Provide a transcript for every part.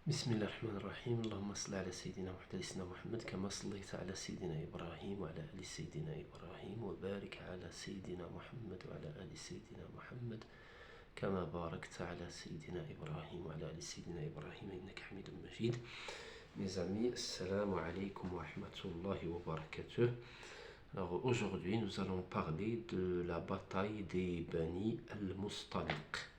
بسم الله الرحمن الرحيم. اللهم صل على سيدنا محمد كما صليت على سيدنا إبراهيم وعلى آل سيدنا إبراهيم وبارك على سيدنا محمد وعلى آل سيدنا محمد كما باركت على سيدنا إبراهيم وعلى آل سيدنا إبراهيم إنك حميد مجيد. Mes amis, assalamu alaikum wa rahmatullahi wa barakatuh. Alors aujourd'hui nous allons parler de la bataille des Bani al-Mustaliq.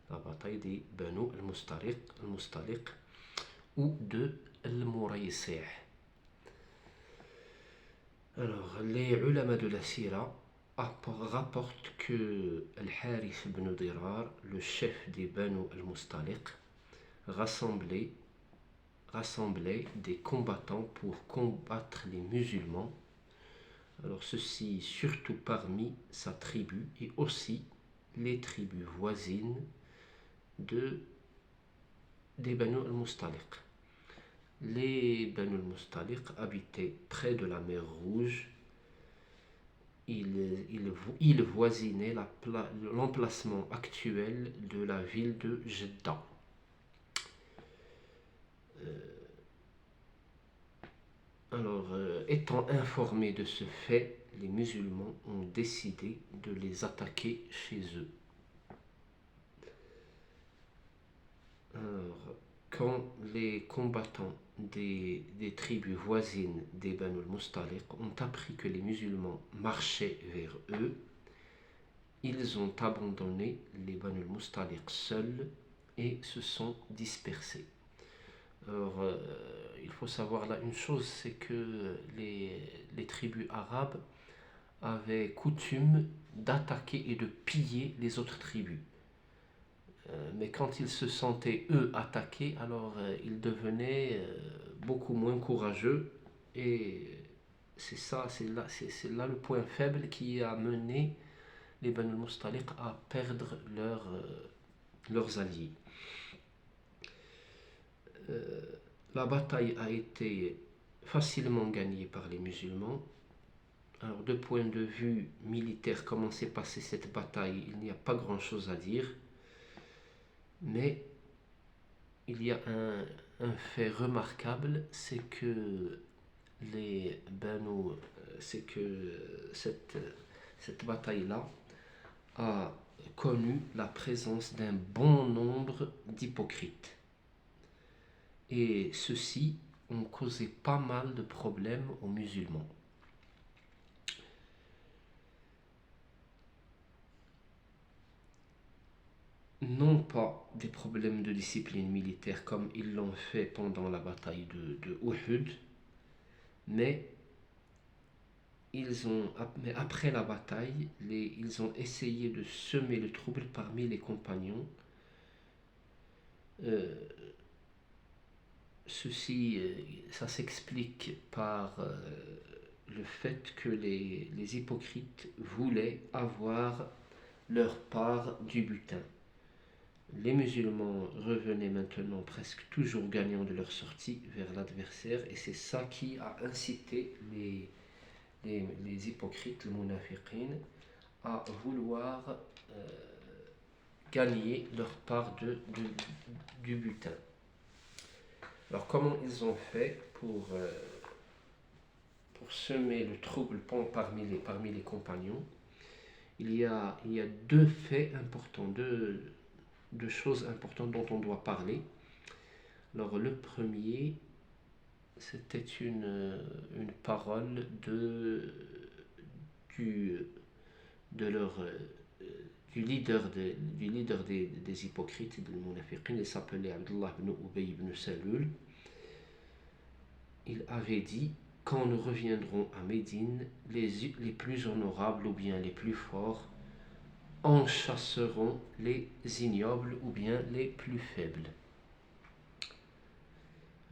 La bataille des Banu al-Mustaliq ou de Al-Muraysi'. Alors, les ulama de la Sira rapportent que Al-Harith ibn Dirar, le chef des Banu al-Mustaliq, rassemblait des combattants pour combattre les musulmans. Alors, ceci surtout parmi sa tribu et aussi les tribus voisines des Banu al-Mustaliq. Les Banu al-Mustaliq habitaient près de la mer Rouge. Ils voisinaient l'emplacement actuel de la ville de Jeddah. Étant informés de ce fait, les musulmans ont décidé de les attaquer chez eux. Quand les combattants des tribus voisines des Banu al-Mustaliq ont appris que les musulmans marchaient vers eux, ils ont abandonné les Banu al-Mustaliq seuls et se sont dispersés. Alors, il faut savoir là une chose, c'est que les tribus arabes avaient coutume d'attaquer et de piller les autres tribus. Mais quand ils se sentaient eux attaqués, alors ils devenaient beaucoup moins courageux, et c'est là le point faible qui a mené les Banu al-Mustaliq à perdre leurs alliés. La bataille a été facilement gagnée par les musulmans. Alors, de point de vue militaire, comment s'est passée cette bataille, il n'y a pas grand chose à dire. Mais il y a un fait remarquable, c'est que cette bataille-là a connu la présence d'un bon nombre d'hypocrites. Et ceux-ci ont causé pas mal de problèmes aux musulmans. Non pas des problèmes de discipline militaire comme ils l'ont fait pendant la bataille de Uhud, mais après la bataille, ils ont essayé de semer le trouble parmi les compagnons. Ceci, ça s'explique par le fait que les hypocrites voulaient avoir leur part du butin. Les musulmans revenaient maintenant presque toujours gagnants de leur sortie vers l'adversaire, et c'est ça qui a incité les hypocrites, les munafiqin, à vouloir gagner leur part du butin. Alors comment ils ont fait pour semer le trouble parmi les compagnons? Il y a deux faits importants, deux choses importantes dont on doit parler. Alors le premier, c'était une parole du leader des hypocrites, des munafiqin. Il s'appelait Abdullah ibn Ubay ibn Salul. Il avait dit: quand nous reviendrons à Médine, les plus honorables ou bien les plus forts en chasseront les ignobles ou bien les plus faibles.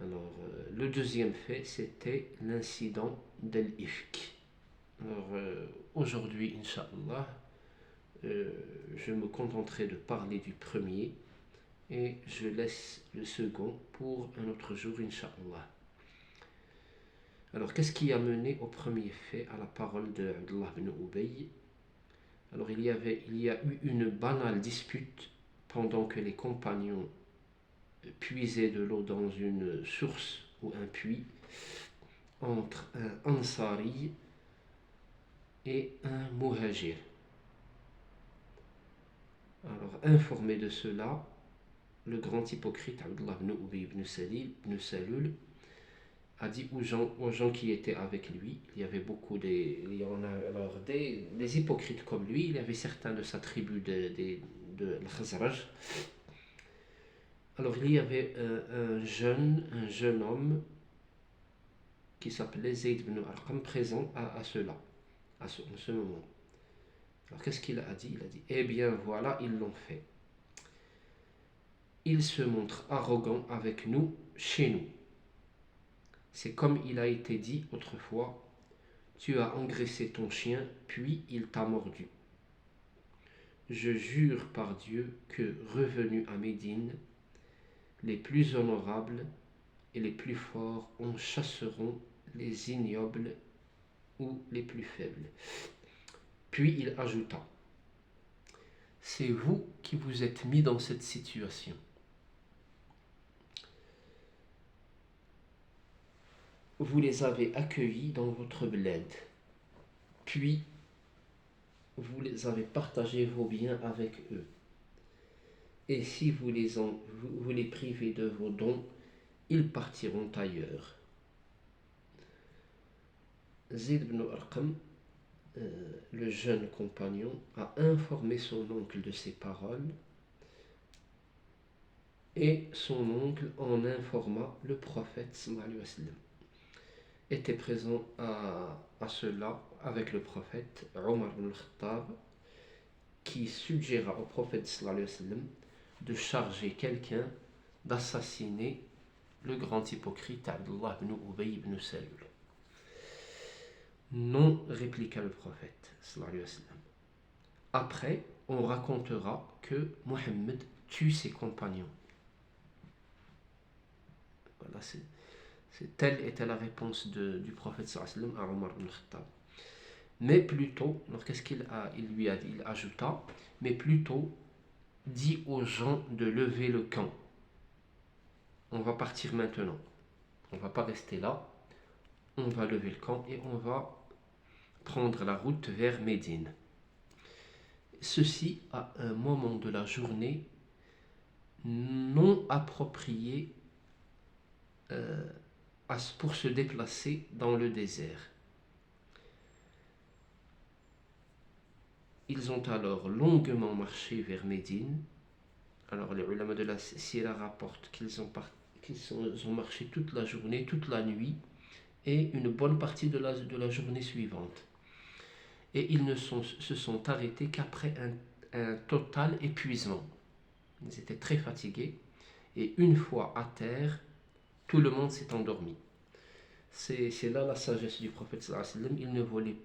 Alors, le deuxième fait, c'était l'incident d'Al-Ifk. Alors, aujourd'hui, Inch'Allah, je me contenterai de parler du premier et je laisse le second pour un autre jour, Inch'Allah. Alors, qu'est-ce qui a mené au premier fait, à la parole de Abdullah ibn Ubay? Alors, il y a eu une banale dispute pendant que les compagnons puiser de l'eau dans une source ou un puits entre un Ansari et un Muhajir. Alors, informé de cela, le grand hypocrite Abdullah ibn Ubay ibn Salul a dit aux gens qui étaient avec lui, il y avait beaucoup des hypocrites comme lui, il y avait certains de sa tribu de l'Khazraj. Alors il y avait un jeune homme qui s'appelait Zayd ibn Arqam présent à ce moment. Alors qu'est-ce qu'il a dit? Il a dit, eh bien voilà, ils l'ont fait. Il se montre arrogant avec nous, chez nous. C'est comme il a été dit autrefois, tu as engraissé ton chien, puis il t'a mordu. Je jure par Dieu que, revenus à Médine, les plus honorables et les plus forts en chasseront les ignobles ou les plus faibles. Puis il ajouta, c'est vous qui vous êtes mis dans cette situation. Vous les avez accueillis dans votre bled, puis vous les avez partagé vos biens avec eux. Et si vous les privez de vos dons, ils partiront ailleurs. Zayd ibn Arqam, le jeune compagnon, a informé son oncle de ces paroles, et son oncle en informa le prophète sallallahu alayhi wa sallam. Était présent à cela avec le prophète Omar ibn al-Khattab, qui suggéra au prophète sallallahu alayhi wa sallam de charger quelqu'un d'assassiner le grand hypocrite Abdullah ibn Ubay ibn Salul. Non, répliqua le prophète sallallahu alayhi wa sallam. Après, on racontera que Mohammed tue ses compagnons. Voilà, telle était la réponse du prophète sallallahu alayhi wa sallam à Omar ibn al-Khattab. Mais plutôt, alors qu'est-ce qu'il lui a dit? Il ajouta, mais plutôt, dit aux gens de lever le camp. On va partir maintenant. On ne va pas rester là. On va lever le camp et on va prendre la route vers Médine. Ceci à un moment de la journée non approprié pour se déplacer dans le désert. Ils ont alors longuement marché vers Médine. Alors les ulama de la Sira rapportent qu'ils ont marché toute la journée, toute la nuit et une bonne partie de la journée suivante. Et ils se sont arrêtés qu'après un total épuisement. Ils étaient très fatigués et une fois à terre, tout le monde s'est endormi. C'est là la sagesse du prophète sallallahu alayhi wa sallam.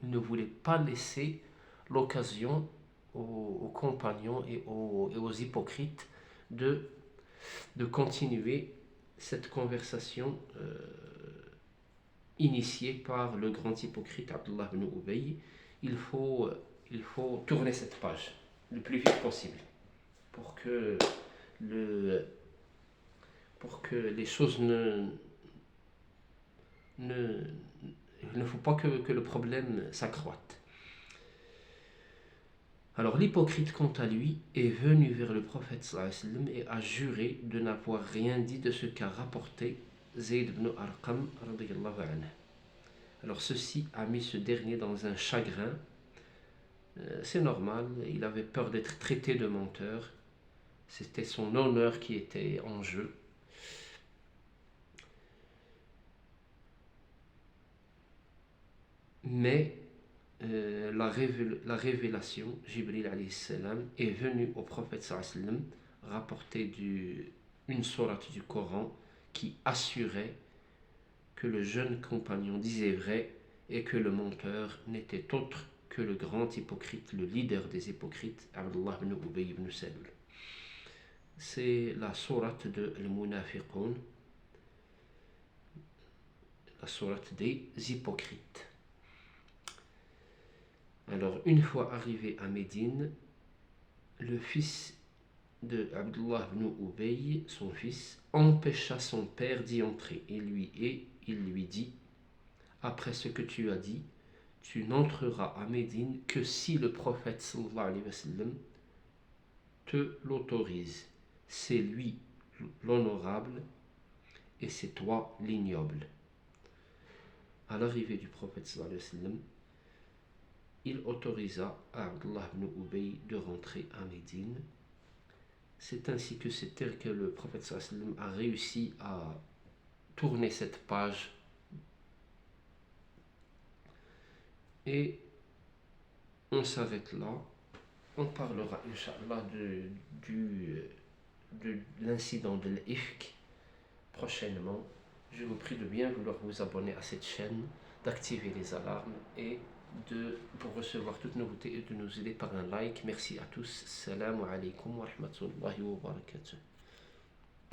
Il ne voulait pas laisser l'occasion aux compagnons et aux hypocrites de continuer cette conversation initiée par le grand hypocrite Abdullah ibn Ubay. Il faut tourner cette page le plus vite possible pour que les choses il ne faut pas que le problème s'accroître. Alors l'hypocrite quant à lui est venu vers le prophète sallallahu alayhi wa sallam et a juré de n'avoir rien dit de ce qu'a rapporté Zayd ibn Arqam radiyallahu anhu. Alors ceci a mis ce dernier dans un chagrin. C'est normal, il avait peur d'être traité de menteur. C'était son honneur qui était en jeu. Mais la révélation, Jibril alayhi salam, est venue au prophète sallallahu alayhi wa sallam rapporter une sourate du Coran qui assurait que le jeune compagnon disait vrai et que le menteur n'était autre que le grand hypocrite, le leader des hypocrites, Abdullah ibn Ubay ibn Salul. C'est la sourate de Al-Munafiqun, la sourate des hypocrites. Alors, une fois arrivé à Médine, le fils de Abdullah ibn Ubay, son fils, empêcha son père d'y entrer et il lui dit: après ce que tu as dit, tu n'entreras à Médine que si le prophète sallallahu alayhi wa sallam te l'autorise. C'est lui l'honorable et c'est toi l'ignoble. À l'arrivée du prophète sallallahu alayhi wa sallam, il autorisa à Abdullah ibn Ubay de rentrer à Médine. C'est ainsi que c'est tel que le prophète sallallahu alayhi wa sallam a réussi à tourner cette page. Et on s'arrête là. On parlera, Inch'Allah, de l'incident de l'Ifk prochainement. Je vous prie de bien vouloir vous abonner à cette chaîne, d'activer les alarmes et pour recevoir toutes nouveautés et de nous aider par un like. Merci à tous. Salam alaikum wa rahmatullahi wa barakatuh.